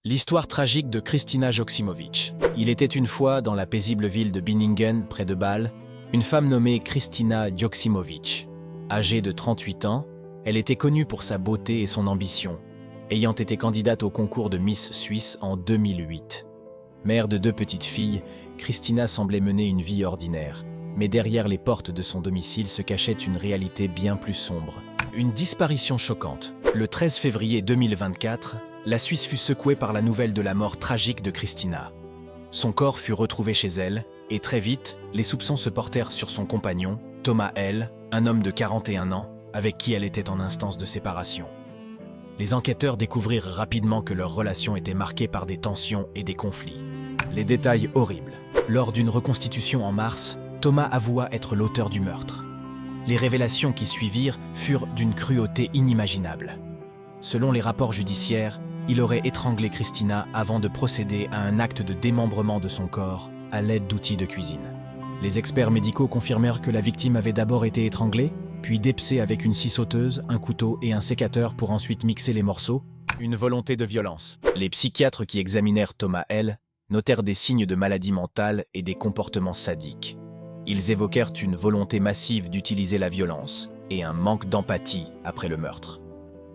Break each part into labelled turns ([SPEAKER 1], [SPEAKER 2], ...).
[SPEAKER 1] L'histoire tragique de Kristina Joksimovic. Il était une fois, dans la paisible ville de Binningen, près de Bâle, une femme nommée Kristina Joksimovic. Âgée de 38 ans, elle était connue pour sa beauté et son ambition, ayant été candidate au concours de Miss Suisse en 2008. Mère de 2 petites filles, Kristina semblait mener une vie ordinaire, mais derrière les portes de son domicile se cachait une réalité bien plus sombre. Une disparition choquante. Le 13 février 2024, la Suisse fut secouée par la nouvelle de la mort tragique de Kristina. Son corps fut retrouvé chez elle, et très vite, les soupçons se portèrent sur son compagnon, Thomas L., un homme de 41 ans, avec qui elle était en instance de séparation. Les enquêteurs découvrirent rapidement que leur relation était marquée par des tensions et des conflits. Les détails horribles. Lors d'une reconstitution en mars, Thomas avoua être l'auteur du meurtre. Les révélations qui suivirent furent d'une cruauté inimaginable. Selon les rapports judiciaires, il aurait étranglé Kristina avant de procéder à un acte de démembrement de son corps à l'aide d'outils de cuisine. Les experts médicaux confirmèrent que la victime avait d'abord été étranglée, puis dépecée avec une scie sauteuse, un couteau et un sécateur pour ensuite mixer les morceaux. Une volonté de violence. Les psychiatres qui examinèrent Thomas L. notèrent des signes de maladie mentale et des comportements sadiques. Ils évoquèrent une volonté massive d'utiliser la violence et un manque d'empathie après le meurtre.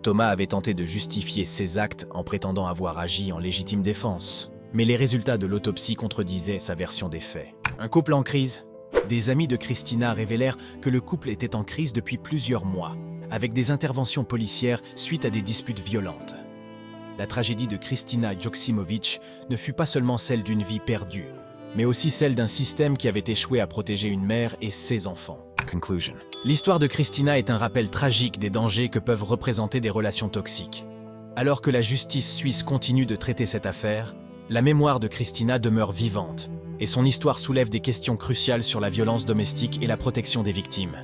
[SPEAKER 1] Thomas avait tenté de justifier ses actes en prétendant avoir agi en légitime défense, mais les résultats de l'autopsie contredisaient sa version des faits. Un couple en crise. Des amis de Kristina révélèrent que le couple était en crise depuis plusieurs mois, avec des interventions policières suite à des disputes violentes. La tragédie de Kristina Joksimovic ne fut pas seulement celle d'une vie perdue, mais aussi celle d'un système qui avait échoué à protéger une mère et ses enfants. Conclusion. L'histoire de Kristina est un rappel tragique des dangers que peuvent représenter des relations toxiques. Alors que la justice suisse continue de traiter cette affaire, la mémoire de Kristina demeure vivante, et son histoire soulève des questions cruciales sur la violence domestique et la protection des victimes.